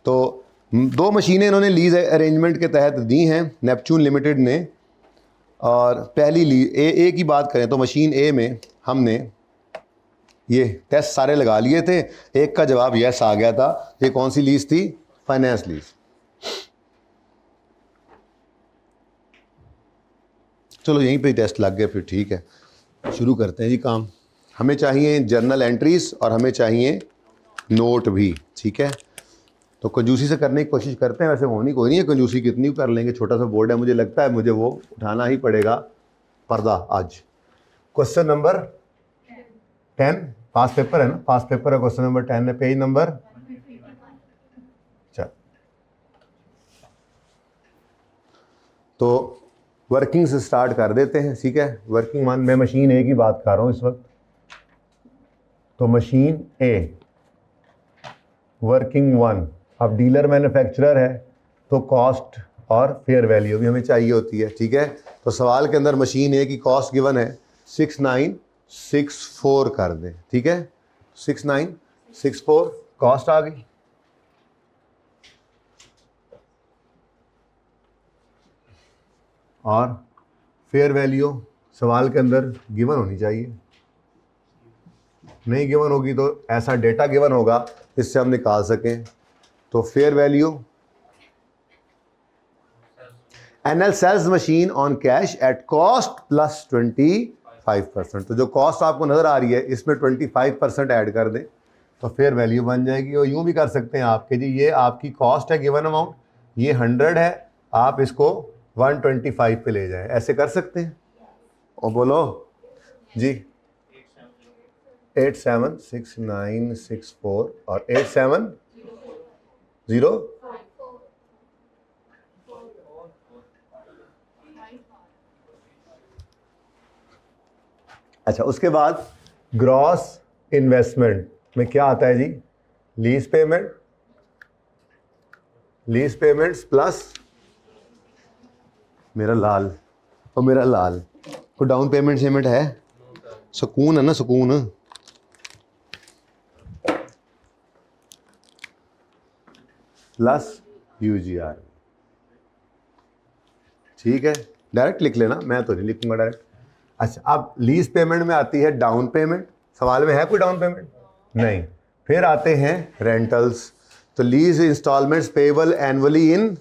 तो 2 मशीनें इन्होंने लीज अरेंजमेंट के तहत दी हैं नेपच्यून लिमिटेड ने। और पहली लीज ए की बात करें तो मशीन ए में हमने ये टेस्ट सारे लगा लिए थे, एक का जवाब यस आ गया था। ये कौन सी लीज थी? Finance lease. चलो यहीं पे टेस्ट लग गए, फिर ठीक है, शुरू करते हैं जी काम। हमें चाहिए जर्नल एंट्रीज और हमें चाहिए नोट भी, ठीक है। तो कंजूसी से करने की कोशिश करते हैं, वैसे होनी कोई नहीं है कंजूसी, कितनी कर लेंगे, छोटा सा बोर्ड है, मुझे लगता है मुझे वो उठाना ही पड़ेगा पर्दा आज। क्वेश्चन नंबर 10 पास पेपर है ना, पास पेपर है, क्वेश्चन नंबर 10 है, पेज नंबर। चल तो वर्किंग से स्टार्ट कर देते हैं, ठीक है। वर्किंग मान मैं मशीन ए की बात कर रहा हूँ इस वक्त। तो मशीन ए वर्किंग 1, अब डीलर मैन्युफैक्चरर है तो कॉस्ट और फेयर वैल्यू भी हमें चाहिए होती है, ठीक है। तो सवाल के अंदर मशीन ए की कॉस्ट गिवन है 6964 कर दें, ठीक है। 6964 कॉस्ट आ गई। और फेयर वैल्यू सवाल के अंदर गिवन होनी चाहिए, नहीं गिवन होगी तो ऐसा डेटा गिवन होगा जिससे हम निकाल सकें। तो fair value NL sales machine on cash at cost plus 25%। तो जो कॉस्ट आपको नजर आ रही है इसमें 25% ऐड कर दें तो फेयर वैल्यू बन जाएगी। और यूं भी कर सकते हैं आपके जी, ये आपकी कॉस्ट है गिवन अमाउंट, ये 100 है, आप इसको 125 पे ले जाएं, ऐसे कर सकते हैं। और बोलो जी 876964 और 870। अच्छा, उसके बाद ग्रॉस इन्वेस्टमेंट में क्या आता है जी? Lease payment, lease payments plus मेरा लाल और मेरा लाल को डाउन पेमेंट सेमेंट है, सुकून है ना, सुकून। प्लस यूजीआर, ठीक है, डायरेक्ट लिख लेना, मैं तो नहीं लिखूंगा डायरेक्ट। अच्छा, अब लीज पेमेंट में आती है डाउन पेमेंट, सवाल में है कोई डाउन पेमेंट? नहीं। फिर आते हैं रेंटल्स, तो lease instalments payable annually in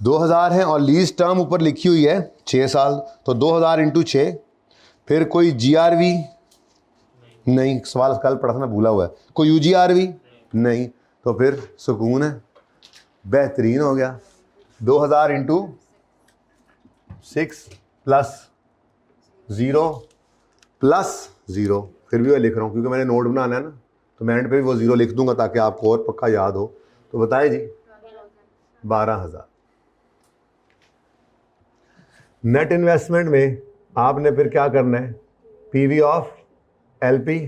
2000 है और लीज टर्म ऊपर लिखी हुई है 6 साल, तो 2000 इंटू 6। फिर कोई जीआरवी नहीं, सवाल कल पढ़ा था ना, भूला हुआ है। कोई यूजीआरवी नहीं, तो फिर सुकून है, बेहतरीन हो गया। 2000 इंटू 6 प्लस 0 प्लस 0, फिर भी मैं लिख रहा हूँ क्योंकि मैंने नोट बनाना है ना, तो मैं एंड पे भी वो 0 लिख दूंगा ताकि आपको और पक्का याद हो। तो बताए जी 12,000। नेट इन्वेस्टमेंट में आपने फिर क्या करना है? PV of LP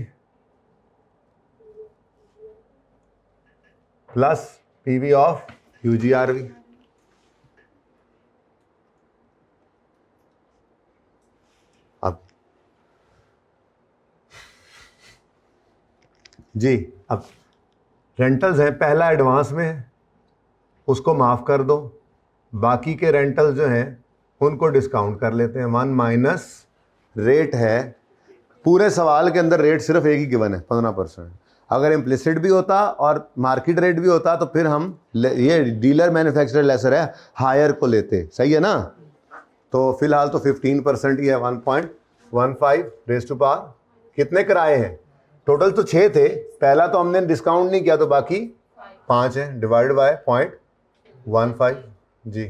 plus PV of UGRV. अब जी, अब रेंटल्स हैं, पहला एडवांस में है, उसको माफ़ कर दो, बाकी के रेंटल्स जो हैं उनको डिस्काउंट कर लेते हैं। 1 माइनस रेट है, पूरे सवाल के अंदर रेट सिर्फ एक ही गिवन है 15%। अगर इम्प्लिसिट भी होता और मार्केट रेट भी होता तो फिर हम ये डीलर मैन्युफैक्चरर लेसर है, हायर को लेते, सही है ना। तो फिलहाल तो 15% ही है, 1.15 रेज़ टू पावर। कितने किराए हैं? टोटल तो 6 थे, पहला तो हमने डिस्काउंट नहीं किया तो बाकी 5 है, डिवाइड बाय 0.15 जी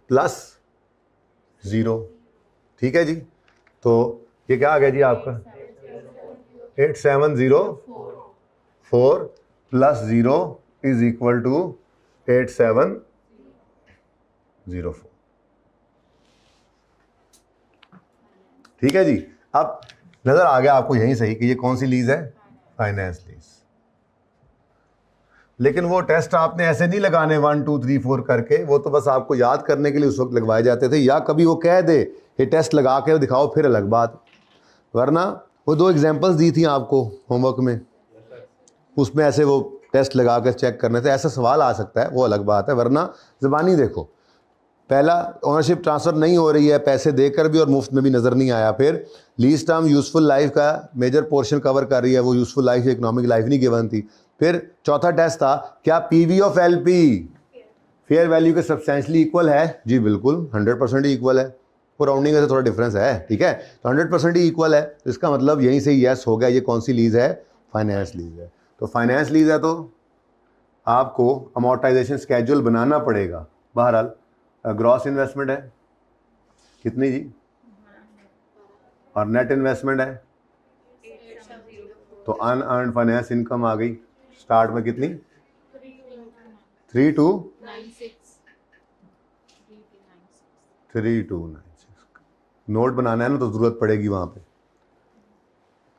प्लस 0, ठीक है जी। तो ये क्या आ गया जी आपका? 8704 प्लस 0 इज इक्वल टू 8704, ठीक है जी। अब नजर आ गया आपको यहीं सही कि ये कौन सी लीज है? Finance lease. लेकिन वो टेस्ट आपने ऐसे नहीं लगाने 1 2 3 4 करके, वो तो बस आपको याद करने के लिए उस वक्त लगवाए जाते थे, या कभी वो कह दे ये टेस्ट लगा के दिखाओ फिर अलग बात। वरना वो 2 एग्जांपल्स दी थी आपको होमवर्क में, उसमें ऐसे वो टेस्ट लगा कर चेक करने से ऐसा सवाल आ सकता है, वो अलग बात है, वरना ज़बानी देखो पहला ओनरशिप ट्रांसफ़र नहीं हो रही है, पैसे देकर भी और मुफ्त में भी नज़र नहीं आया। फिर लीज टर्म यूज़फुल लाइफ का मेजर पोर्शन कवर कर रही है, वो यूज़फुल लाइफ इकोनॉमिक लाइफ नहीं गिवन थी। फिर चौथा टेस्ट था क्या PV of LP fair value के सब्सटेंशली इक्वल है? जी बिल्कुल 100% ही इक्वल है, वो राउंडिंग में से थोड़ा डिफरेंस है, ठीक है, तो 100% ही इक्वल है। तो इसका मतलब यहीं से यस हो गया, ये कौन सी लीज है? फाइनेंस लीज है। तो फाइनेंस लीज है तो आपको अमोर्टाइजेशन स्केड्यूल बनाना पड़ेगा। बहरहाल ग्रॉस इन्वेस्टमेंट है कितनी जी, और नेट इन्वेस्टमेंट है, तो अनअर्न्ड फाइनेंस इनकम आ गई स्टार्ट में कितनी? 3296। नोट बनाना है ना, तो ज़रूरत पड़ेगी वहाँ पे,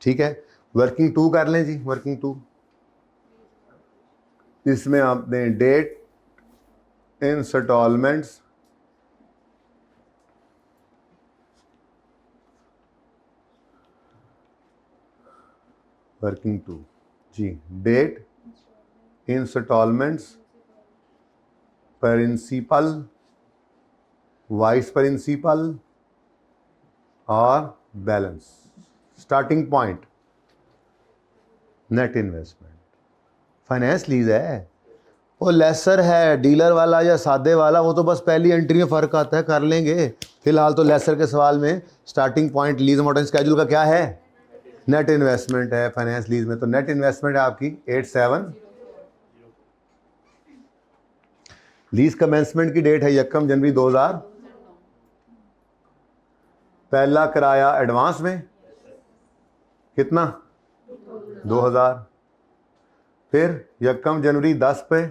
ठीक है। वर्किंग 2 कर लें जी, वर्किंग 2, इसमें आप दें डेट इंस्टॉलमेंट्स वर्किंग 2 जी, date instalments principal wise principal और balance. Starting point net investment. Finance lease है, वो लेसर है, डीलर वाला या सादे वाला, वो तो बस पहली एंट्री में फ़र्क आता है, कर लेंगे। फिलहाल तो लेसर के सवाल में starting point lease amortisation schedule का क्या है? नेट इन्वेस्टमेंट है फाइनेंस लीज में। तो नेट इन्वेस्टमेंट है आपकी 87। लीज कमेंसमेंट की डेट है 1 जनवरी 2000। पहला किराया एडवांस में कितना? 2000। फिर 1 जनवरी 10 पे,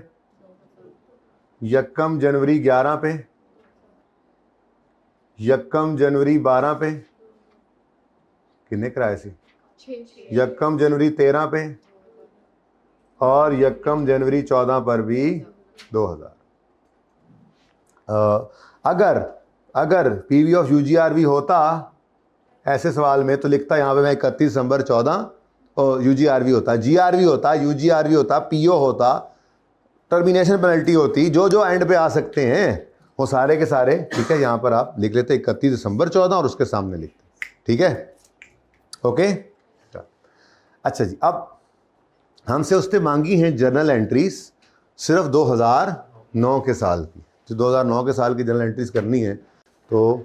1 जनवरी 11 पे, 1 जनवरी 12 पे, कितने किराए से? 1 जनवरी 13 पे, और 1 जनवरी 14 पर भी 2000। अगर पीवी ऑफ यूजीआरवी होता ऐसे सवाल में, तो लिखता यहाँ पे मैं 31 दिसंबर 14, और यूजीआरवी होता, जीआरवी होता, यूजीआरवी होता, पीओ होता, टर्मिनेशन पेनल्टी होती, जो जो एंड पे आ सकते हैं वो सारे के सारे, ठीक है। यहाँ पर आप लिख लेते 31 दिसंबर 14 और उसके सामने लिखते, ठीक है, ओके। अच्छा जी, अब हमसे उसने मांगी हैं जर्नल एंट्रीज सिर्फ 2009 के साल की। जो 2009 के साल की जर्नल एंट्रीज करनी है, तो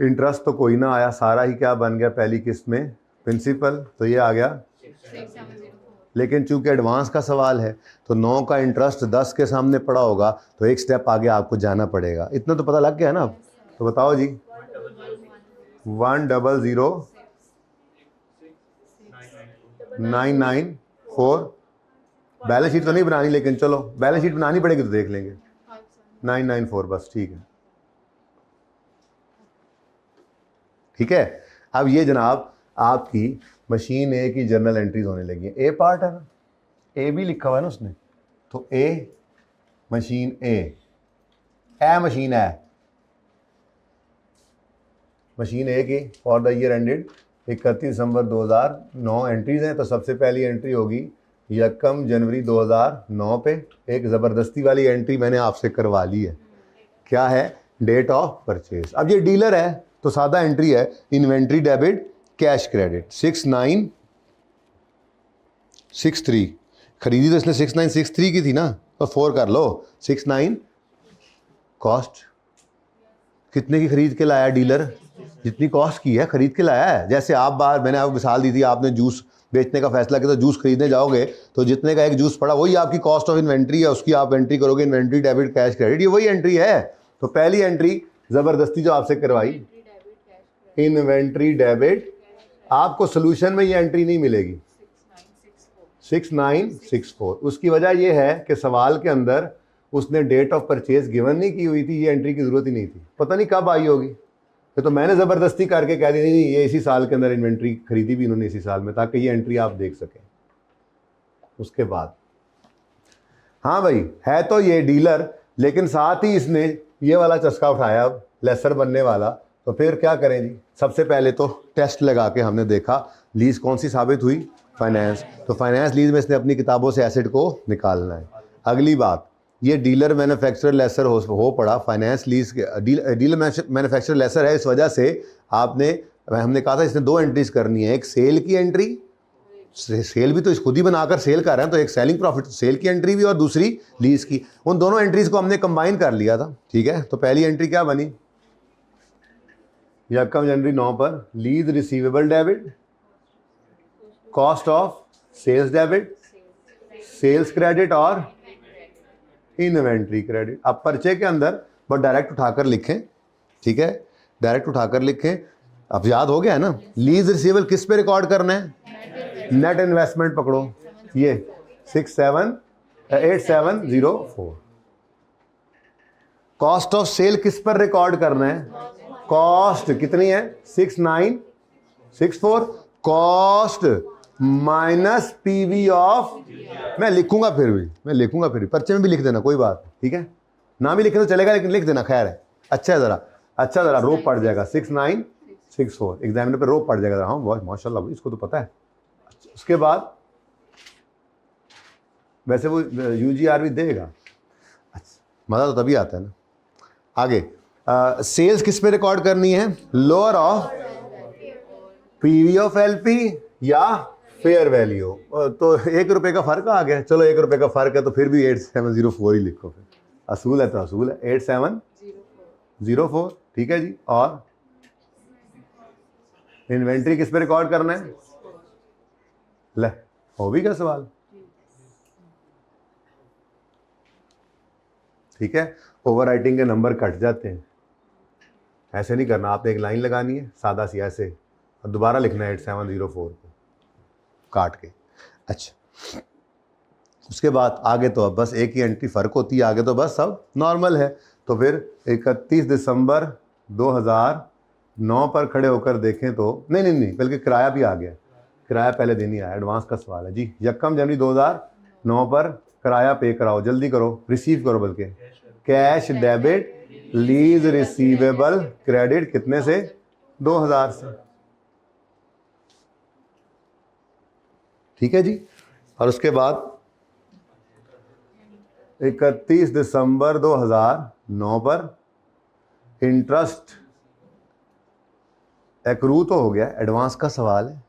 इंटरेस्ट तो कोई ना आया, सारा ही क्या बन गया पहली किस्त में? प्रिंसिपल, तो ये आ गया 6704। लेकिन चूंकि एडवांस का सवाल है, तो 9 का इंटरेस्ट 10 के सामने पड़ा होगा, तो एक स्टेप आगे आपको जाना पड़ेगा। इतना तो पता लग गया ना? तो बताओ जी, 100,994। बैलेंस शीट तो नहीं बनानी, लेकिन चलो बैलेंस शीट बनानी पड़ेगी तो देख लेंगे। 994 बस, ठीक है, ठीक है। अब ये जनाब आपकी मशीन ए की जर्नल एंट्रीज होने लगी है। ए पार्ट है ना, ए भी लिखा हुआ है ना उसने, तो ए मशीन ए मशीन है, मशीन ए की for the year ended 31 December 2009 entries हैं। तो सबसे पहली एंट्री होगी 1 जनवरी 2009 पे। एक ज़बरदस्ती वाली एंट्री मैंने आपसे करवा ली है, क्या है? Date of purchase. अब ये डीलर है तो सादा एंट्री है, इन्वेंट्री डेबिट कैश क्रेडिट 6963। खरीदी तो इसने 6963 की थी ना, तो 4 कर लो, 69। कॉस्ट कितने की खरीद के लाया डीलर? जितनी कॉस्ट की है खरीद के लाया है। जैसे आप बाहर, मैंने आपको मिसाल दी थी, आपने जूस बेचने का फैसला किया, तो जूस खरीदने जाओगे तो जितने का एक जूस पड़ा वही आपकी कॉस्ट ऑफ इन्वेंट्री है, उसकी आप एंट्री करोगे, इन्वेंट्री डेबिट कैश क्रेडिट, ये वही एंट्री है। तो पहली एंट्री ज़बरदस्ती जो आपसे करवाई, इन्वेंट्री डेबिट, आपको सोल्यूशन में ये एंट्री नहीं मिलेगी, 6964। उसकी वजह यह है कि सवाल के अंदर उसने डेट ऑफ परचेज गिवन नहीं की हुई थी, ये एंट्री की ज़रूरत ही नहीं थी, पता नहीं कब आई होगी। तो मैंने ज़बरदस्ती करके कह दी नहीं, ये इसी साल के अंदर इन्वेंट्री खरीदी भी इन्होंने इसी साल में, ताकि ये एंट्री आप देख सकें। उसके बाद हाँ भाई, है तो ये डीलर, लेकिन साथ ही इसने ये वाला चस्का उठाया अब लेसर बनने वाला। तो फिर क्या करें जी? सबसे पहले तो टेस्ट लगा के हमने देखा लीज कौन सी साबित हुई, फाइनेंस, तो फाइनेंस लीज में इसने अपनी किताबों से एसेट को निकालना है। अगली बात, ये डीलर मैन्युफैक्चरर लेसर हो पड़ा, finance lease dealer manufacturer lessor है, इस वजह से हमने कहा था इसने दो एंट्रीज करनी है, एक सेल की एंट्री, सेल भी तो इस खुद ही बनाकर सेल कर रहे हैं, तो एक सेलिंग प्रॉफिट सेल की एंट्री भी और दूसरी लीज की। उन दोनों एंट्रीज को हमने कंबाइन कर लिया था, ठीक है। तो पहली एंट्री क्या बनी, यकम जनवरी 9 पर lease receivable debit, cost of sales debit, sales credit और इन्वेंट्री क्रेडिट। अब पर्चे के अंदर बस डायरेक्ट उठाकर लिखें, ठीक है, डायरेक्ट उठाकर लिखें। अब याद हो गया है ना, लीज रिसीवेबल किस पे रिकॉर्ड करना है, नेट इन्वेस्टमेंट पकड़ो, ये 8704। कॉस्ट ऑफ सेल किस पर रिकॉर्ड करना है, कॉस्ट कितनी है 6964, कॉस्ट माइनस पीवी ऑफ, मैं लिखूंगा फिर भी पर्चे में भी लिख देना, कोई बात नहीं, ठीक है, ना भी लिखे तो चलेगा लेकिन लिख देना, खैर है, अच्छा ज़रा रोप पड़ जाएगा 6964, एग्जामिनर पे रोप पड़ जाएगा। हाँ बहुत माशाल्लाह भाई, इसको तो पता है। उसके बाद वैसे वो यूजीआर भी देगा, अच्छा मज़ा तो तभी आता है ना। आगे सेल्स किस पे रिकॉर्ड करनी है, lower of PV of LP या फेयर वैल्यू, तो ₹1 का फर्क आ गया, चलो ₹1 का फर्क है तो फिर भी 8704 ही लिखो, फिर असूल है तो असूल है 8704, ठीक है जी। और इन्वेंट्री किस पे रिकॉर्ड करना है, ले हो भी क्या सवाल, ठीक है। ओवर राइटिंग के नंबर कट जाते हैं, ऐसे नहीं करना, आपने एक लाइन लगानी है सादा सी ऐसे और दोबारा लिखना है 8704 को काट के। अच्छा उसके बाद आगे तो अब बस एक ही एंट्री फ़र्क होती है, आगे तो बस सब नॉर्मल है। तो फिर 31 दिसंबर 2009 पर खड़े होकर देखें तो नहीं बल्कि किराया भी आ गया, किराया पहले दिन ही आया, एडवांस का सवाल है जी। यकम जनवरी 2009 पर किराया पे कराओ, जल्दी करो, रिसीव करो, बल्कि cash debit lease receivable credit कितने से, 2000 से, ठीक है जी। और उसके बाद 31 दिसंबर 2009 पर इंटरेस्ट एक्रू तो हो गया, एडवांस का सवाल है।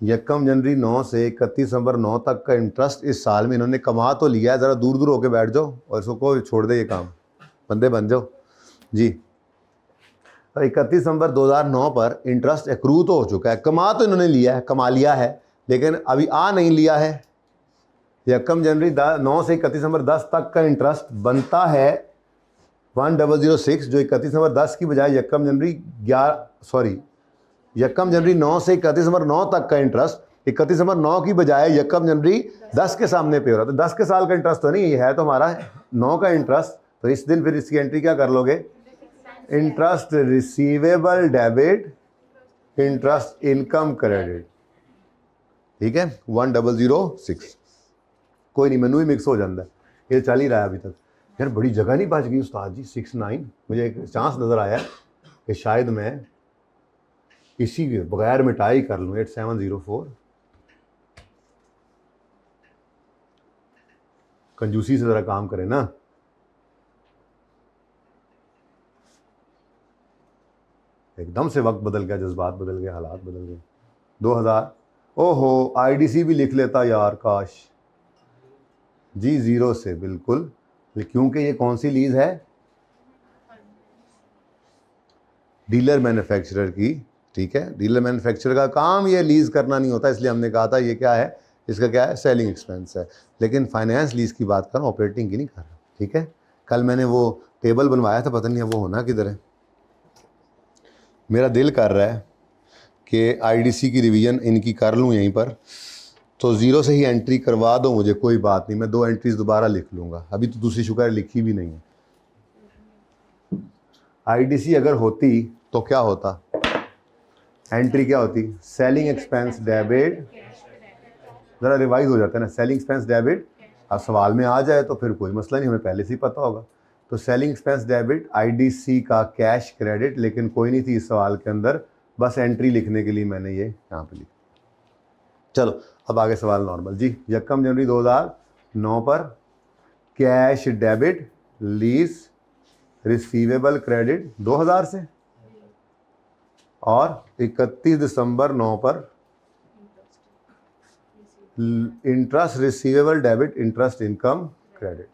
यकम जनवरी 9 से 31 दिसंबर 9 तक का इंटरेस्ट इस साल में इन्होंने कमा तो लिया है, ज़रा दूर दूर होके बैठ जाओ और इसको छोड़ दे, ये काम बंदे बन जाओ जी। 31 दिसंबर 2009 पर इंटरेस्ट एक्रू तो हो चुका है, कमा तो इन्होंने लिया है, कमा लिया है, लेकिन अभी आ नहीं लिया है। यकम जनवरी 9 से 31 दिसंबर 10 तक का इंटरेस्ट बनता है 1006, जो 31 दिसंबर 10 की बजाय यकम जनवरी 9 से 31 दिसंबर 9 तक का इंटरेस्ट 31 दिसंबर 9 की बजाय यकम जनवरी 10 के सामने पे हो रहा है। तो 10 के साल का इंटरेस्ट तो नहीं, ये है तो हमारा 9 का इंटरेस्ट। तो इस दिन फिर इसकी एंट्री क्या कर लोगे, interest receivable debit, interest income credit, ठीक है 1006। कोई नहीं, मैनू ही मिक्स हो जाता है, ये चल ही रहा है अभी तक। यार बड़ी जगह नहीं बच गई उस्ताद जी, 69। मुझे एक चांस नज़र आया कि शायद मैं इसी के बगैर मिटाई कर लूँ 8704। कंजूसी से ज़रा काम करें ना। एकदम से वक्त बदल गया, जज्बात बदल गए, हालात बदल गए। 2000, ओहो आईडीसी भी लिख लेता यार, काश जी, 0 से बिल्कुल, क्योंकि ये कौन सी लीज है, डीलर मैन्युफैक्चरर की, ठीक है। डीलर मैन्युफैक्चरर का काम ये लीज करना नहीं होता, इसलिए हमने कहा था ये क्या है, इसका क्या है, सेलिंग एक्सपेंस है। लेकिन फाइनेंस लीज की बात कर रहा हूँ, ऑपरेटिंग की नहीं कर रहा, ठीक है। कल मैंने वो टेबल बनवाया था, पता नहीं वो होना किधर है। मेरा दिल कर रहा है कि आईडीसी की रिवीजन इनकी कर लूँ यहीं पर, तो 0 से ही एंट्री करवा दो मुझे, कोई बात नहीं, मैं 2 एंट्रीज दोबारा लिख लूँगा, अभी तो दूसरी शुक्र लिखी भी नहीं है। आईडीसी अगर होती तो क्या होता, एंट्री क्या होती, सेलिंग एक्सपेंस डेबिट, ज़रा रिवाइज हो जाता है ना, सेलिंग एक्सपेंस डेबिट। अब सवाल में आ जाए तो फिर कोई मसला नहीं, हमें पहले से ही पता होगा। तो सेलिंग एक्सपेंस डेबिट आईडीसी का कैश क्रेडिट, लेकिन कोई नहीं थी इस सवाल के अंदर, बस एंट्री लिखने के लिए मैंने ये यहाँ पे लिखा। चलो अब आगे सवाल नॉर्मल जी। 1 जनवरी 2009 पर cash debit lease receivable credit 2000 से और 31 दिसंबर 9 पर interest receivable debit interest income credit.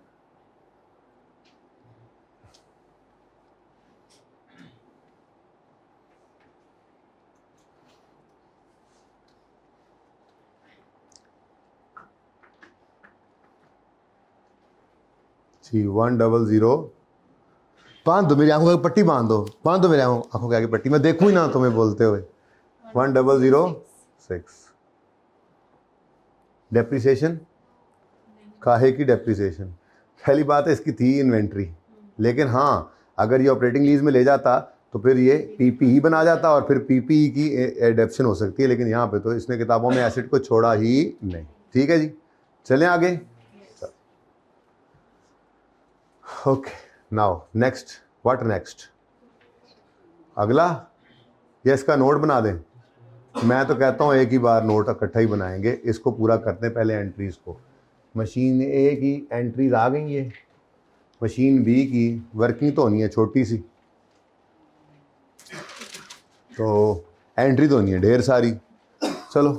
जी 100 बांध दो मेरी आंखों की पट्टी, बांध दो मेरी आंखों की आगे पट्टी, मैं देखूं ही ना तुम्हें बोलते हुए। 1006 डेप्रिसिएशन काहे की डेप्रिसिएशन? पहली बात है इसकी थी इन्वेंट्री, लेकिन हाँ अगर ये ऑपरेटिंग लीज में ले जाता तो फिर ये पीपीई बना जाता और फिर पीपीई की एडेप्शन हो सकती है, लेकिन यहाँ पे तो इसने किताबों में एसेट को छोड़ा ही नहीं। ठीक है जी, चलें आगे। Okay now next, what next? अगला ये इसका नोट बना दें। मैं तो कहता हूँ एक ही बार नोट इकट्ठा ही बनाएंगे, इसको पूरा करते हैं पहले एंट्रीज को। मशीन ए की एंट्रीज आ गई है, मशीन बी की वर्किंग तो होनी है छोटी सी, तो एंट्री तो नहीं है ढेर सारी। चलो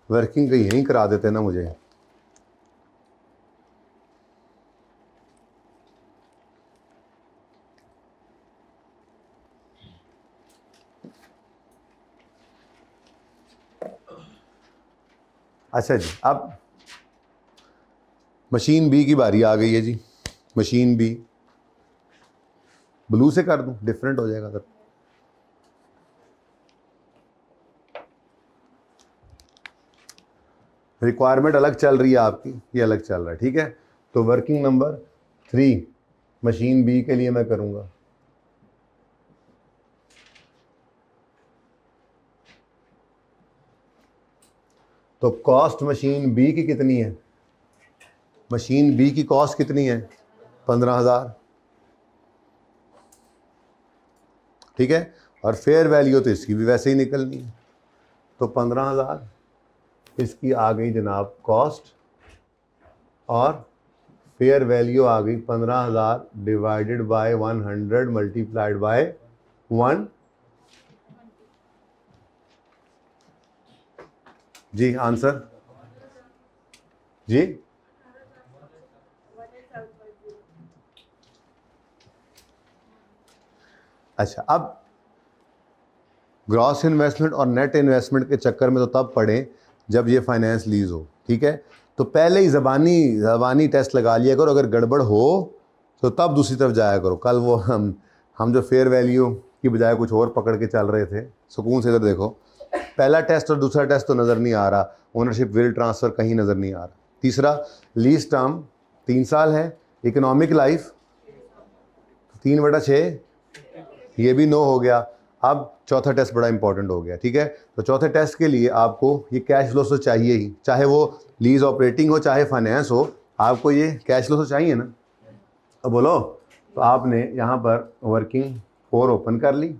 वर्किंग कहीं यहीं करा देते ना मुझे। अच्छा जी, अब मशीन बी की बारी आ गई है जी। मशीन बी ब्लू से कर दूं, डिफरेंट हो जाएगा सर। रिक्वायरमेंट अलग चल रही है आपकी, ये अलग चल रहा है, ठीक है। तो वर्किंग नंबर 3 मशीन बी के लिए मैं करूंगा। तो कॉस्ट मशीन बी की कितनी है? मशीन बी की कॉस्ट कितनी है? 15,000, ठीक है। और फेयर वैल्यू तो इसकी भी वैसे ही निकलनी है, तो 15,000 इसकी आ गई जनाब कॉस्ट, और फेयर वैल्यू आ गई 15,000 डिवाइडेड बाय 100 मल्टीप्लाइड बाय 1। जी आंसर जी, अच्छा। अब ग्रॉस इन्वेस्टमेंट और नेट इन्वेस्टमेंट के चक्कर में तो तब पड़े जब ये फाइनेंस लीज हो, ठीक है। तो पहले ही ज़बानी टेस्ट लगा लिया करो, अगर गड़बड़ हो तो तब दूसरी तरफ जाया करो। कल वो हम जो फेयर वैल्यू की बजाय कुछ और पकड़ के चल रहे थे, सुकून से इधर देखो। पहला टेस्ट और दूसरा टेस्ट तो नज़र नहीं आ रहा, ओनरशिप विल ट्रांसफ़र कहीं नज़र नहीं आ रहा। तीसरा लीज टर्म 3 साल है, इकोनॉमिक लाइफ 3/6, ये भी 9 हो गया। अब चौथा टेस्ट बड़ा इंपॉर्टेंट हो गया, ठीक है। तो चौथे टेस्ट के लिए आपको ये कैश फ्लो तो चाहिए ही, चाहे वो लीज ऑपरेटिंग हो चाहे फाइनेंस हो, आपको ये कैश फ्लो तो चाहिए ना। अब बोलो, तो आपने यहाँ पर वर्किंग 4 ओपन कर ली,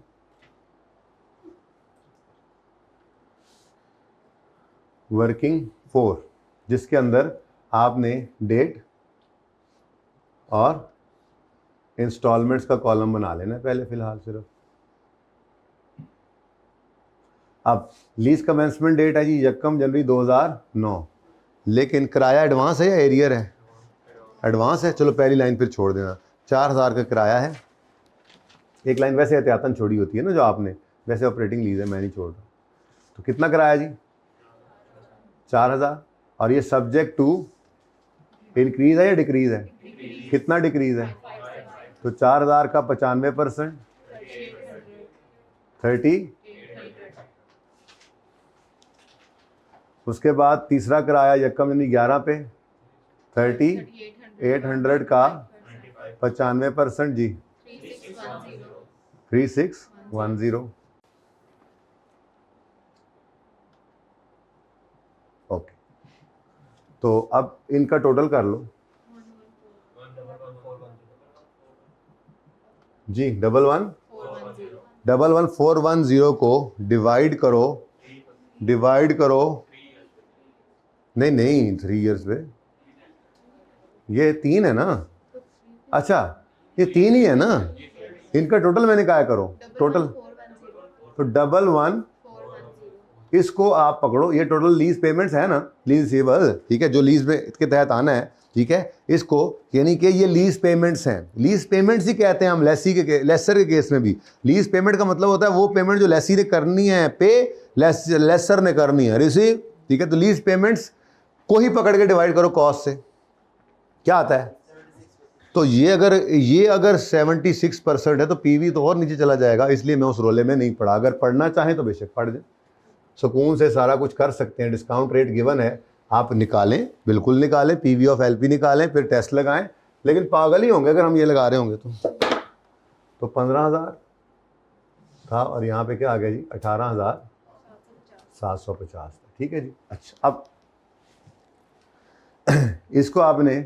वर्किंग 4 जिसके अंदर आपने डेट और इंस्टॉलमेंट्स का कॉलम बना लेना पहले फिलहाल सिर्फ। अब लीज कमेंसमेंट डेट है जी 1 जनवरी 2009, लेकिन किराया एडवांस है या एरियर है? एडवांस है। चलो पहली लाइन फिर छोड़ देना, 4,000 का किराया है। एक लाइन वैसे एहतियातन छोड़ी होती है ना जो आपने, वैसे ऑपरेटिंग लीज है, मैं नहीं छोड़ रहा। तो कितना किराया जी? 4,000। और ये सब्जेक्ट टू इंक्रीज है या डिक्रीज है? कितना डिक्रीज है? तो 4,000 का 95% 30। उसके बाद तीसरा किराया यकम यानी 11 पे 3800 का 95% जी 3610। ओके, तो अब इनका टोटल कर लो जी। 11410 को डिवाइड करो नहीं नहीं 3 इयर्स पे ये 3 है ना। अच्छा ये 3 ही है ना, इनका टोटल मैंने क्या करो टोटल, तो 11,410 इसको आप पकड़ो, ये टोटल लीज पेमेंट्स है ना, लीज रिसीवेबल, ठीक है, जो लीज में इसके तहत आना है, ठीक है, इसको यानी कि ये लीज पेमेंट्स हैं। लीज पेमेंट्स ही कहते हैं हम लेसर के केस में भी। लीज पेमेंट का मतलब होता है वो पेमेंट जो लेसी ने करनी है, पे लेसर ने करनी है, रिसीव, ठीक है। तो लीज पेमेंट्स को ही पकड़ के डिवाइड करो कॉस्ट से, क्या आता है। तो ये अगर 76% है तो पीवी तो और नीचे चला जाएगा, इसलिए मैं उस रोले में नहीं पढ़ा। अगर पढ़ना चाहें तो बेशक पढ़ दें, सुकून से सारा कुछ कर सकते हैं। डिस्काउंट रेट गिवन है, आप निकालें, बिल्कुल निकालें, पीवी ऑफ एलपी निकालें, फिर टेस्ट लगाएं। लेकिन पागल ही होंगे अगर हम ये लगा रहे होंगे तो 15,000 था और यहाँ पे क्या आ गया जी 18,750 था, ठीक है जी। अच्छा अब इसको आपने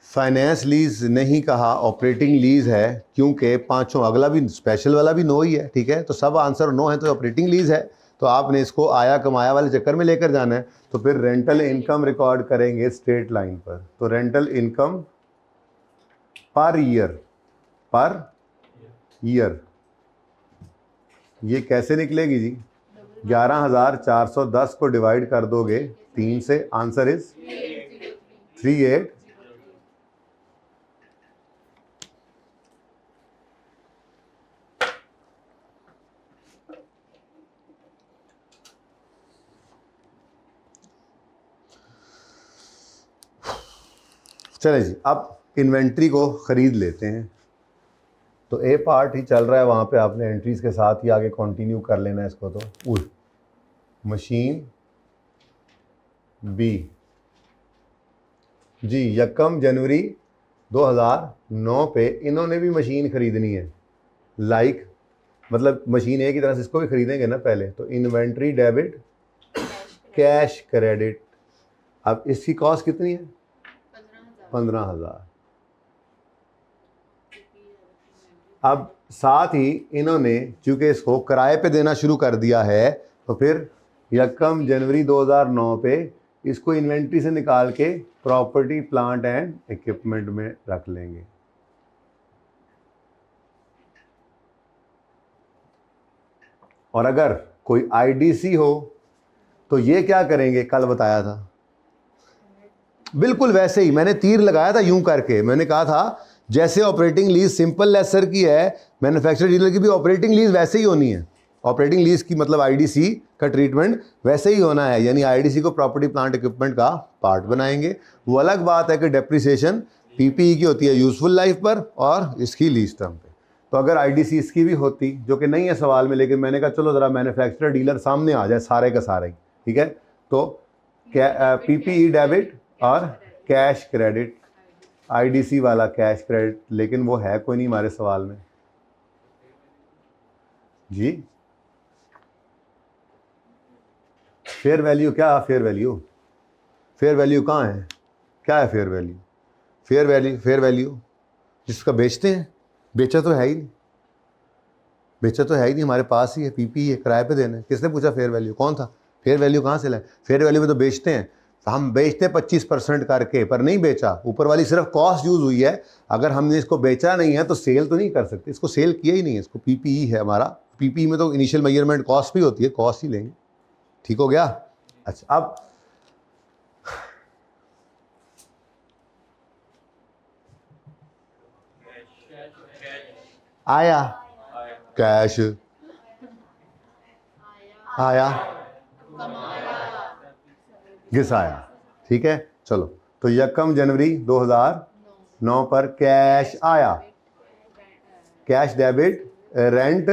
फाइनेंस लीज नहीं कहा, ऑपरेटिंग लीज है, क्योंकि पांचों अगला भी स्पेशल वाला भी नो ही है, ठीक है। तो सब आंसर नो है, तो ऑपरेटिंग लीज है, तो आपने इसको आया कमाया वाले चक्कर में लेकर जाना है। तो फिर रेंटल इनकम रिकॉर्ड करेंगे स्ट्रेट लाइन पर। तो रेंटल इनकम पर ईयर ये कैसे निकलेगी जी, 11,410 को डिवाइड कर दोगे 3 से, आंसर इज 38। चले जी, अब इन्वेंट्री को ख़रीद लेते हैं। तो ए पार्ट ही चल रहा है, वहाँ पे आपने एंट्रीज़ के साथ ही आगे कंटिन्यू कर लेना है इसको। तो मशीन बी जी 1 जनवरी 2009 पे इन्होंने भी मशीन ख़रीदनी है, लाइक मतलब मशीन ए की तरह से इसको भी ख़रीदेंगे ना पहले। तो इन्वेंट्री डेबिट कैश क्रेडिट, अब इसकी कॉस्ट कितनी है 15,000। अब साथ ही इन्होंने चूँकि इसको किराए पे देना शुरू कर दिया है, तो फिर 1 जनवरी 2009 पे इसको इन्वेंट्री से निकाल के प्रॉपर्टी प्लांट एंड इक्विपमेंट में रख लेंगे। और अगर कोई आईडीसी हो तो ये क्या करेंगे, कल बताया था बिल्कुल वैसे ही, मैंने तीर लगाया था यूं करके, मैंने कहा था जैसे ऑपरेटिंग लीज सिंपल लेसर की है, मैन्युफैक्चरर डीलर की भी ऑपरेटिंग लीज वैसे ही होनी है। ऑपरेटिंग लीज की मतलब आईडीसी का ट्रीटमेंट वैसे ही होना है, यानी आईडीसी को प्रॉपर्टी प्लांट इक्विपमेंट का पार्ट बनाएंगे। वो अलग बात है कि डेप्रिसिएशन पीपीई की होती है यूजफुल लाइफ पर और इसकी लीज टर्म पे। तो अगर आईडीसी इसकी भी होती, जो कि नहीं है सवाल में, लेकिन मैंने कहा चलो ज़रा मैन्युफैक्चरर डीलर सामने आ जाए सारे का सारा ही, ठीक है। तो पीपीई डेबिट और कैश क्रेडिट, आईडीसी वाला कैश क्रेडिट, लेकिन वो है कोई नहीं हमारे सवाल में जी। फेयर वैल्यू क्या, फेयर वैल्यू कहाँ है, क्या है फेयर वैल्यू जिसका बेचते हैं, बेचा तो है ही नहीं, हमारे पास ही है, पीपी है, किराए पे देना है। किसने पूछा फेयर वैल्यू, कौन था, फेयर वैल्यू कहाँ से लाए, फेयर वैल्यू में तो बेचते हैं, हम बेचते 25% करके, पर नहीं बेचा, ऊपर वाली सिर्फ कॉस्ट यूज हुई है। अगर हमने इसको बेचा नहीं है तो सेल तो नहीं कर सकते, इसको सेल किया ही नहीं है, इसको पीपीई है हमारा। पीपीई में तो इनिशियल मेजरमेंट कॉस्ट भी होती है, कॉस्ट ही लेंगे, ठीक हो गया। अच्छा अब आया कैश, आया घिसाया, ठीक है। चलो तो 1 जनवरी 2009 पर कैश आया, कैश डेबिट रेंट।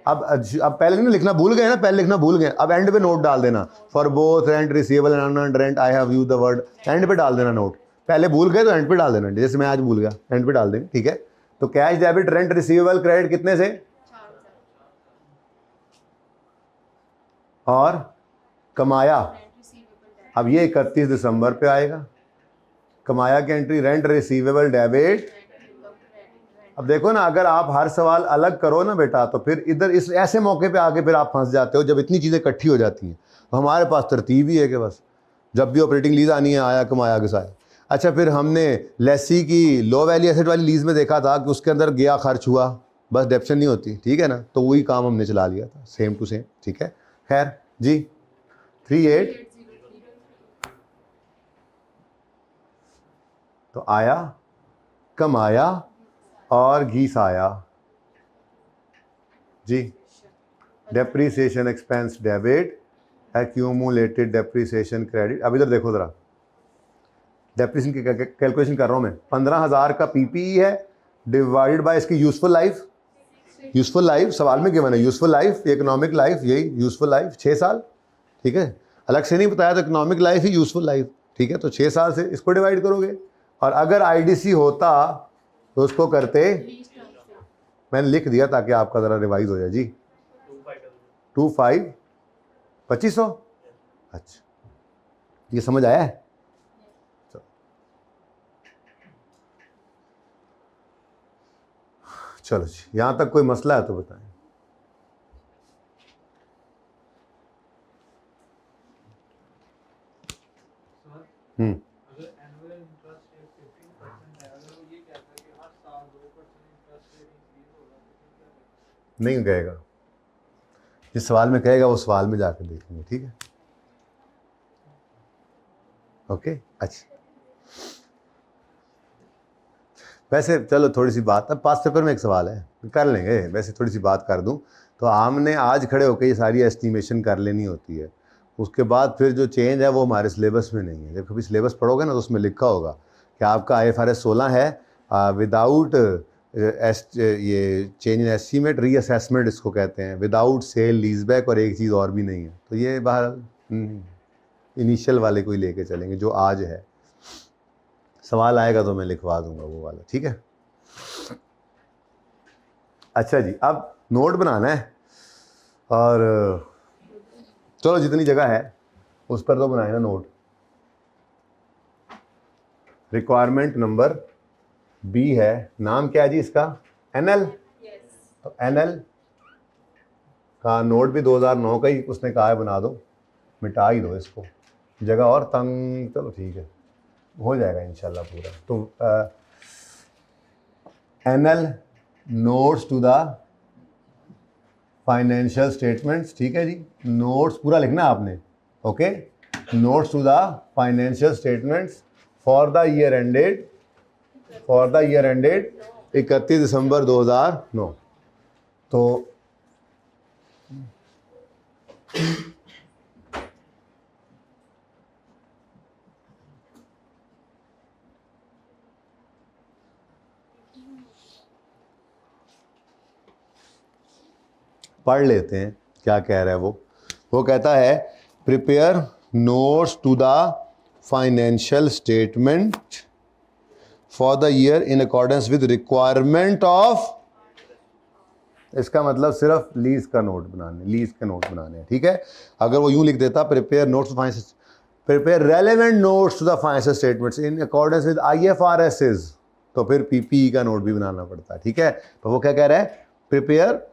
अब पहले नहीं लिखना भूल गए ना, पहले लिखना भूल गए, अब एंड पे नोट डाल देना, for both rent receivable and unearned rent I have used the word, and पे डाल देना नोट। पहले भूल गए तो एंड पे डाल देना, जैसे मैं आज भूल गया, एंड पे डाल देंगे, ठीक है। तो cash debit rent receivable credit कितने से, और कमाया, अब ये 31 दिसंबर पे आएगा, कमाया की एंट्री रेंट रिसीवेबल डेबिट। अब देखो ना, अगर आप हर सवाल अलग करो ना बेटा, तो फिर इधर इस ऐसे मौके पे आके फिर आप फंस जाते हो, जब इतनी चीज़ें इकट्ठी हो जाती हैं। हमारे पास तरतीब ही है कि बस जब भी ऑपरेटिंग लीज आनी है आया कमाया घिसाया। अच्छा, फिर हमने लेसी की लो वैल्यू एसेट वाली लीज में देखा था कि उसके अंदर गया खर्च हुआ, बस डेप्शन नहीं होती, ठीक है ना, तो वही काम हमने चला लिया था सेम टू सेम, ठीक है। खैर जी 38 तो आया कमाया और घीस आया जी। Depreciation expense debit, accumulated depreciation credit. अब इधर देखो ज़रा, डेप्रीसिएशन की कैलकुलेशन कर रहा हूँ मैं। 15,000 का पीपीई है डिवाइडेड बाय इसकी यूजफुल लाइफ। यूजफुल लाइफ सवाल में गिवन है, यूजफुल लाइफ, इकोनॉमिक लाइफ, यही यूजफुल लाइफ 6 साल, ठीक है। अलग से नहीं बताया तो इकोनॉमिक लाइफ ही यूजफुल लाइफ, ठीक है। तो 6 साल से इसको डिवाइड करोगे, और अगर आईडीसी होता तो उसको करते, मैंने लिख दिया ताकि आपका ज़रा रिवाइज हो जाए जी। 25 2500, अच्छा ये समझ आया है। चलो जी, यहाँ तक कोई मसला है तो बताएं। नहीं कहेगा, जिस सवाल में कहेगा वो सवाल में जाकर देखेंगे, ठीक है। ओके अच्छा, वैसे चलो थोड़ी सी बात, अब पास पेपर में एक सवाल है कर लेंगे, वैसे थोड़ी सी बात कर दूं तो हमने आज खड़े होकर ये सारी एस्टिमेशन कर लेनी होती है। उसके बाद फिर जो चेंज है वो हमारे सिलेबस में नहीं है। जब कभी सिलेबस पढ़ोगे ना तो उसमें लिखा होगा कि आपका IFRS 16 है विदाउट ये चेंज इन एस्टीमेट रीअसेसमेंट इसको कहते हैं, विदाउट सेल लीजबैक, और एक चीज़ और भी नहीं है। तो ये बाहर इनिशियल वाले को ही लेके चलेंगे जो आज है। सवाल आएगा तो मैं लिखवा दूंगा वो वाला, ठीक है। अच्छा जी, अब नोट बनाना है, और चलो जितनी जगह है उस पर तो बनाए ना नोट। रिक्वायरमेंट नंबर बी है, नाम क्या है जी इसका, NL। तो NL का नोट भी 2009 का ही उसने कहा है बना दो, मिटा ही दो इसको, जगह और तंग, चलो ठीक है हो जाएगा इंशाल्लाह पूरा। तो NL notes to the financial statements, ठीक है जी, नोट्स पूरा लिखना आपने, okay. Notes to the financial statements for the year ended 31 December 2009। तो पढ़ लेते हैं क्या कह रहा है वो कहता है prepare notes to the financial statement for the year in accordance with requirement of, इसका मतलब सिर्फ लीज का नोट बनाने, लीज के नोट बनाने हैं, ठीक है। अगर वो यूं लिख देता prepare notes to financial, prepare relevant notes to the financial statements in accordance with IFRS, तो फिर PPE का नोट भी बनाना पड़ता है, ठीक है। तो वो क्या कह रहा है, prepare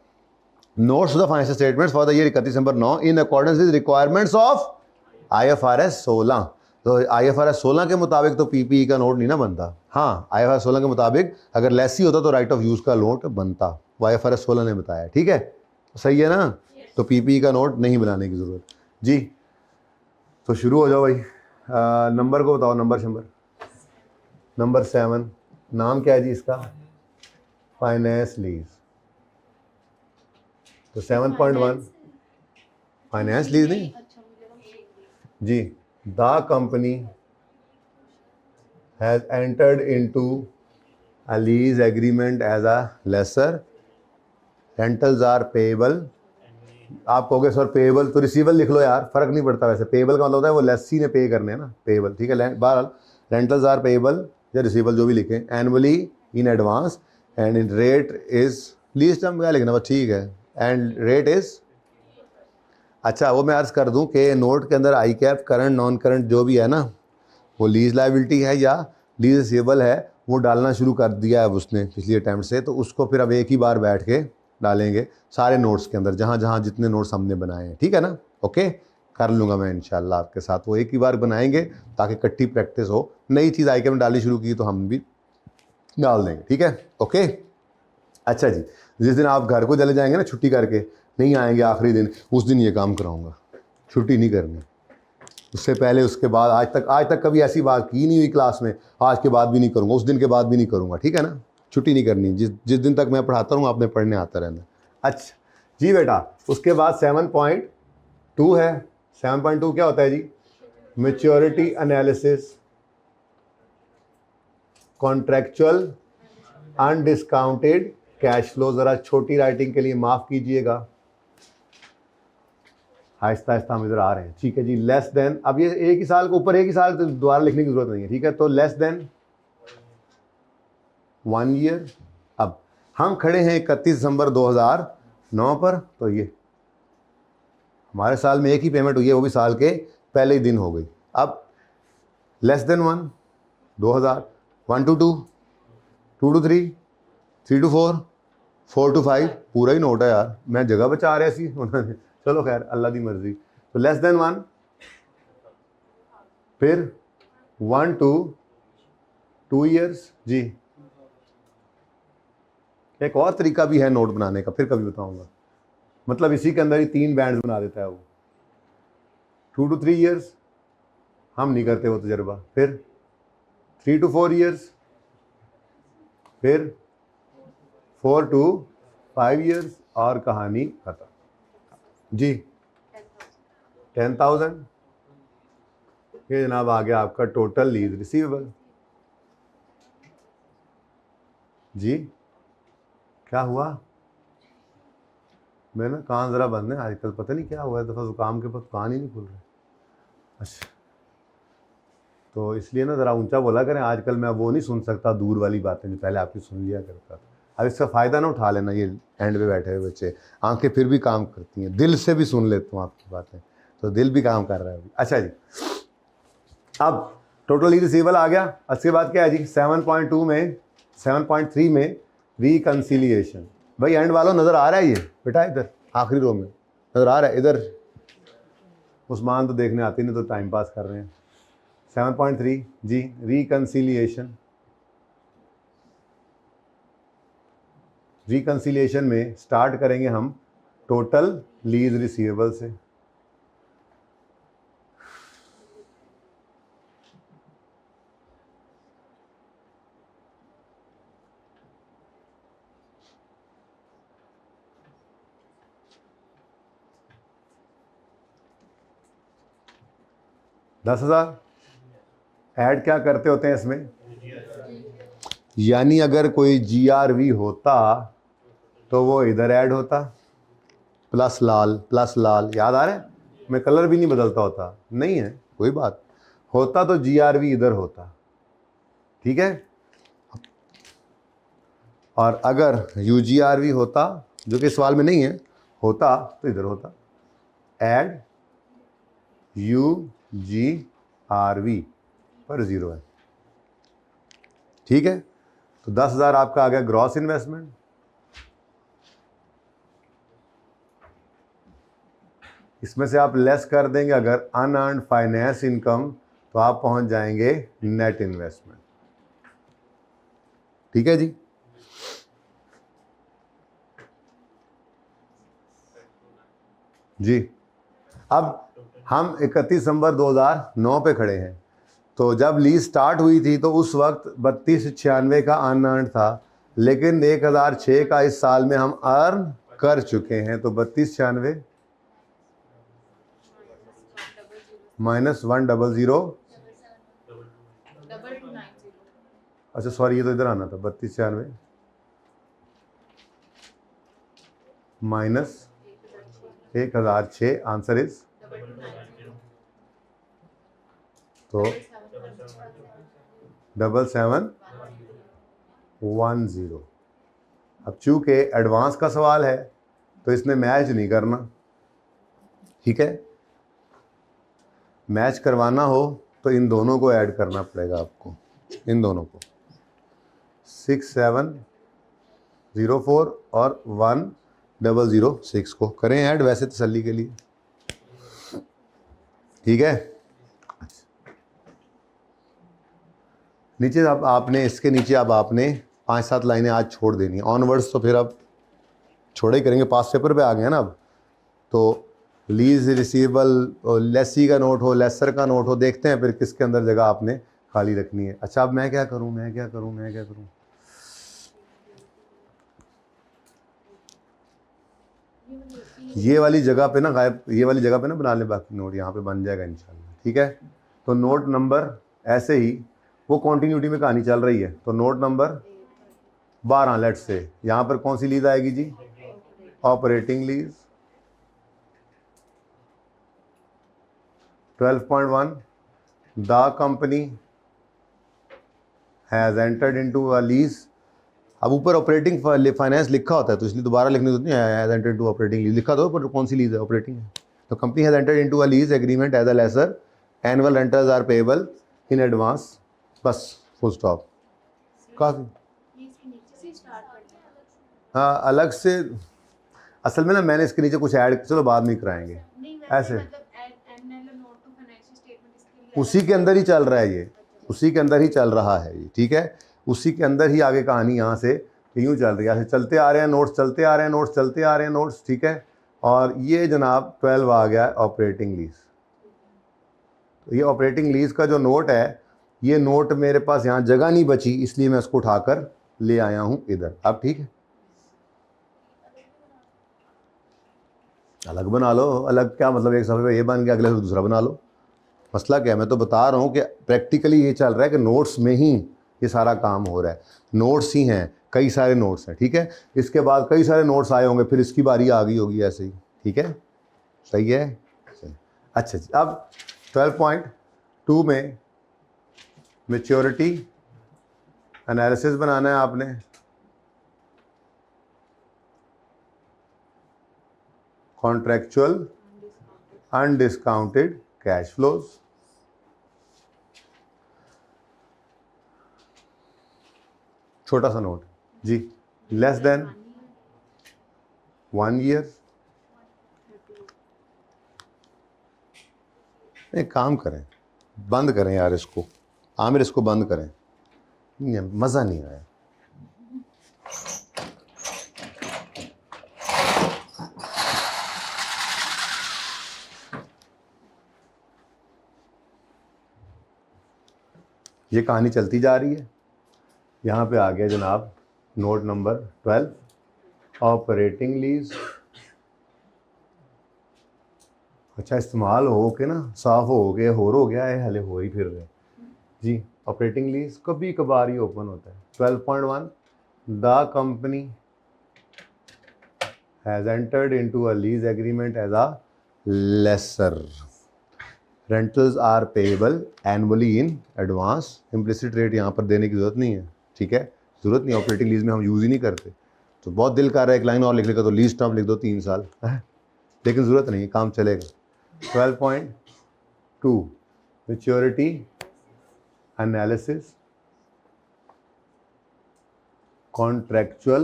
notes to the financial statements for the year 31 December 9 in accordance with requirements of IFRS 16। तो IFRS 16 के मुताबिक तो PPE का नोट नहीं ना बनता। हाँ, IFRS 16 के मुताबिक अगर लेसी होता तो राइट ऑफ यूज़ का नोट बनता, वो IFRS 16 ने बताया, ठीक है, सही है ना। तो PPE का नोट नहीं बनाने की ज़रूरत जी। तो शुरू हो जाओ भाई, नंबर को बताओ, नंबर 7, नाम क्या है जी इसका, फाइनेंस लीज। तो 7.1 फाइनेंस लीज नहीं जी, the company has entered into a lease agreement as a lessor, rentals are payable. आप कहोगे सर पेएबल तो रिसीवल लिख लो यार, फर्क नहीं पड़ता। वैसे पेएबल का मतलब होता है वो लेसी ने पे करने हैं ना, पेएबल, ठीक है। बहरहाल रेंटल्स आर पेएबल या रिसीवल जो भी लिखें, annually in advance and in rate is, lease term क्या लिखना बस, ठीक है, एंड रेट इज। अच्छा, वो मैं अर्ज़ कर दूं कि नोट के अंदर आई कैप करंट नॉन करंट जो भी है ना, वो लीज लायबिलिटी है या लीज रिसीवेबल है, वो डालना शुरू कर दिया है उसने पिछली अटैम्प्ट से। तो उसको फिर अब एक ही बार बैठ के डालेंगे सारे नोट्स के अंदर, जहाँ जहाँ जितने नोट्स हमने बनाए हैं, ठीक है ना। ओके, कर लूँगा मैं इंशाल्लाह आपके साथ, वो एक ही बार बनाएंगे ताकि इकट्ठी प्रैक्टिस हो। नई चीज़ आई के हमने डालनी शुरू की तो हम भी डाल देंगे, ठीक है, ओके। अच्छा जी, जिस दिन आप घर को चले जाएंगे ना छुट्टी करके, नहीं आएंगे आखिरी दिन, उस दिन ये काम कराऊंगा, छुट्टी नहीं करनी। उससे पहले उसके बाद आज तक कभी ऐसी बात की नहीं हुई क्लास में, आज के बाद भी नहीं करूँगा, उस दिन के बाद भी नहीं करूँगा, ठीक है ना। छुट्टी नहीं करनी, जिस दिन तक मैं पढ़ाता रहूँ आपने पढ़ने आता रहना। अच्छा जी बेटा, उसके बाद 7.2 है। 7.2 क्या होता है जी? Maturity analysis, contractual undiscounted cash flow. ज़रा छोटी राइटिंग के लिए माफ़ कीजिएगा, आहिस्ता आहिस्ता हम इधर आ रहे हैं, ठीक है जी। लेस देन, अब ये एक ही साल के ऊपर एक ही साल तो दोबारा लिखने की जरूरत नहीं है, ठीक है। तो लेस देन 1 ईयर। अब हम खड़े हैं 31 दिसंबर 2009 पर, तो ये हमारे साल में एक ही पेमेंट हुई है, वो भी साल के पहले ही दिन हो गई। अब less than 1 2000, 1 to 2, 2 to 3, 3 to 4, 4 to 5, पूरा ही नोट है यार, मैं जगह बचा रहा सी उन्होंने, चलो खैर अल्लाह दी मर्जी। तो लेस देन 1, फिर 1 to 2 ईयर्स जी। एक और तरीका भी है नोट बनाने का, फिर कभी बताऊंगा, मतलब इसी के अंदर ही 3 बैंड्स बना देता है वो। 2 to 3 ईयर्स हम नहीं करते वो तजर्बा, फिर 3 to 4 ईयर्स, फिर 4 to 5 ईयर्स, और कहानी खत्म जी। 10,000 ये जनाब आ गया आपका टोटल लीज रिसीवेबल जी। क्या हुआ? मैं ना कान ज़रा बंद है आजकल, पता नहीं क्या हुआ है, दफ़ा जुकाम के पास कान ही नहीं खुल रहे। अच्छा, तो इसलिए ना ज़रा ऊंचा बोला करें, आजकल मैं वो नहीं सुन सकता दूर वाली बातें जो पहले आपकी सुन लिया करता था। अब इसका फ़ायदा ना उठा लेना, ये एंड पे बैठे हुए बच्चे, आंखें फिर भी काम करती हैं, दिल से भी सुन लेता हूँ आपकी बातें, तो दिल भी काम कर रहा है अभी। अच्छा जी, अब टोटल रिसीवेबल आ गया। उसके बाद क्या है जी? 7.2 में 7.3 में रिकन्सिलिएशन। भाई एंड वालों नज़र आ रहा है ये बेटा? इधर आखिरी रो में नज़र आ रहा है, इधर उस्मान तो देखने आते नहीं, तो टाइम पास कर रहे हैं। 7.3 जी, रिकन्सिलिएशन। रिकन्सिलिएशन में स्टार्ट करेंगे हम टोटल लीज रिसीवेबल से। $10,000 ऐड क्या करते होते हैं इसमें? यानी अगर कोई GRV होता तो वो इधर ऐड होता, प्लस लाल, याद आ रहा है? मैं कलर भी नहीं बदलता होता, नहीं है कोई बात, होता तो GRV इधर होता, ठीक है। और अगर UGRV होता, जो कि सवाल में नहीं है, होता तो इधर होता, ऐड UGRV पर 0 है, ठीक है। तो 10,000 आपका आ गया ग्रॉस इन्वेस्टमेंट। इसमें से आप लेस कर देंगे अगर अनअर्न्ड फाइनेंस इनकम, तो आप पहुंच जाएंगे नेट इन्वेस्टमेंट, ठीक है जी। जी, अब हम 31 दिसंबर 2009 पे खड़े हैं, तो जब लीज स्टार्ट हुई थी तो उस वक्त 3296 का अनअर्न्ड था, लेकिन 1006 का इस साल में हम अर्न कर चुके हैं, तो 3296 माइनस 100, अच्छा सॉरी ये तो इधर आना था, 3296 माइनस 1006, आंसर इज, तो 7710। अब चूंकि एडवांस का सवाल है तो इसने मैच नहीं करना, ठीक है। मैच करवाना हो तो इन दोनों को ऐड करना पड़ेगा आपको, इन दोनों को, 6704 और 1006 को करें ऐड, वैसे तसल्ली के लिए। ठीक है। नीचे अब आपने इसके नीचे अब आपने 5-7 लाइनें आज छोड़ देनी है। ऑनवर्ड्स तो फिर अब छोड़े ही करेंगे, पास पेपर पे आ गए ना अब। तो लीज रिसीवेबल, लेसी का नोट हो, लेसर का नोट हो, देखते हैं फिर किसके अंदर जगह आपने खाली रखनी है। अच्छा अब मैं क्या करूं, ये वाली जगह पे ना गायब, ये वाली जगह पे ना बना ले बाकी नोट, यहाँ पे बन जाएगा इंशाल्लाह। ठीक है, तो नोट नंबर ऐसे ही वो कॉन्टिन्यूटी में कहानी चल रही है। तो नोट नंबर 12 लेट से यहाँ पर कौन सी लीज आएगी जी? Operating lease. 12.1 the company has entered into a lease. अब ऊपर ऑपरेटिंग फाइनेंस लिखा होता है तो इसलिए दोबारा लिखने होती है, has entered into operating lease लिखा, तो पर कौन सी लीज है? ऑपरेटिंग है। तो company has entered into a lease agreement as a lessor, annual rentals are payable in advance, बस फुल स्टॉप। काफ़ी हाँ अलग से, असल में ना मैंने इसके नीचे कुछ ऐड, चलो बाद में कराएंगे ऐसे, उसी के अंदर ही चल रहा है ये, उसी के अंदर ही चल रहा है ये। ठीक है, उसी के अंदर ही आगे कहानी यहाँ से यूँ चल रही है, ऐसे चलते आ रहे हैं नोट्स, चलते आ रहे हैं नोट्स, चलते आ रहे हैं नोट्स। ठीक है, और ये जनाब 12 आ गया ऑपरेटिंग लीज। तो ये ऑपरेटिंग लीज का जो नोट है, ये नोट मेरे पास यहाँ जगह नहीं बची, इसलिए मैं उसको उठाकर ले आया हूँ इधर। अब ठीक है, अलग बना लो। अलग क्या मतलब, एक सफ़े पे ये बन गया, अगले से दूसरा बना लो, मसला क्या है? मैं तो बता रहा हूँ कि प्रैक्टिकली ये चल रहा है कि नोट्स में ही ये सारा काम हो रहा है, नोट्स ही हैं, कई सारे नोट्स हैं। ठीक है, इसके बाद कई सारे नोट्स आए होंगे, फिर इसकी बारी आ गई होगी ऐसे ही। ठीक है, सही है। अच्छा जी, अब 12.2 में मैच्योरिटी एनालिसिस बनाना है आपने। कॉन्ट्रैक्चुअल अनडिस्काउंटेड कैश फ्लोज, छोटा सा नोट जी, लेस देन 1 ईयर। एक काम करें, बंद करें यार इसको, आमिर इसको बंद करें, मज़ा नहीं आया। ये कहानी चलती जा रही है, यहाँ पे आ गया जनाब नोट नंबर 12 ऑपरेटिंग लीज। अच्छा इस्तेमाल हो के ना साफ हो गया, हो गया है, हले हो ही फिर रहे जी। ऑपरेटिंग लीज कभी कभार ही ओपन होता है। 12.1 the company has entered into a lease agreement as a lessor, rentals are payable annually in advance. Implicit rate यहाँ पर देने की ज़रूरत नहीं है। ठीक है, ज़रूरत नहीं, ऑपरेटिंग लीज में हम यूज़ ही नहीं करते। तो बहुत दिल कर रहा है एक लाइन और लिखने का, तो लीज टर्म लिख दो 3 साल, लेकिन ज़रूरत नहीं, काम चलेगा। 12.2 maturity analysis, contractual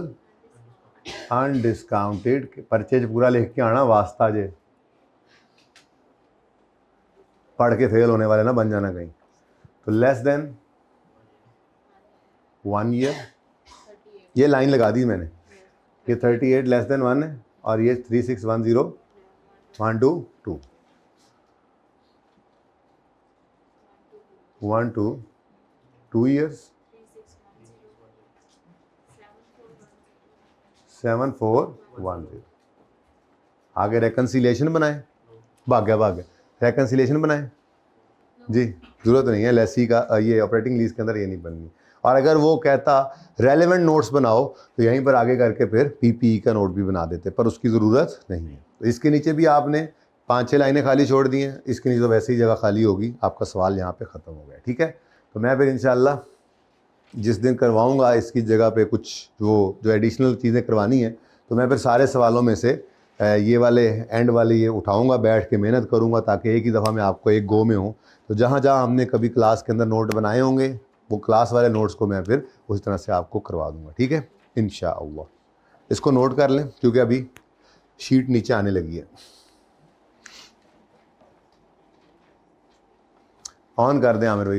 undiscounted, purchase पूरा लिख के आना, वास्ता जे पढ़ के फेल होने वाले ना बन जाना कहीं। तो लेस देन 1 ईयर, ये लाइन लगा दी मैंने, ये 38 लेस देन 1 है, और ये 3610 1 to 2 years 7410। आगे रेकन्सिलिएशन बनाए, भाग गया रेकन्सिलिएशन बनाए जी, ज़रूरत नहीं है लेसी का, ये ऑपरेटिंग लीज के अंदर ये नहीं बननी। और अगर वो कहता रेलेवेंट नोट्स बनाओ तो यहीं पर आगे करके फिर पीपीई का नोट भी बना देते, पर उसकी ज़रूरत नहीं है। तो इसके नीचे भी आपने 5-6 लाइनें खाली छोड़ दी हैं, इसके नीचे तो वैसे ही जगह खाली होगी, आपका सवाल यहाँ पे ख़त्म हो गया। ठीक है, तो मैं फिर इंशाल्लाह जिस दिन करवाऊँगा इसकी जगह पे कुछ जो एडिशनल चीज़ें करवानी है, तो मैं फिर सारे सवालों में से ये वाले एंड वाले ये उठाऊँगा, बैठ के मेहनत करूँगा, ताकि एक ही दफ़ा में आपको एक गो में हो। तो जहाँ जहाँ हमने कभी क्लास के अंदर नोट बनाए होंगे, वो क्लास वाले नोट्स को मैं फिर उसी तरह से आपको करवा दूँगा। ठीक है, इंशाअल्लाह। इसको नोट कर लें क्योंकि अभी शीट नीचे आने लगी है। ऑन कर दें आमिर भाई।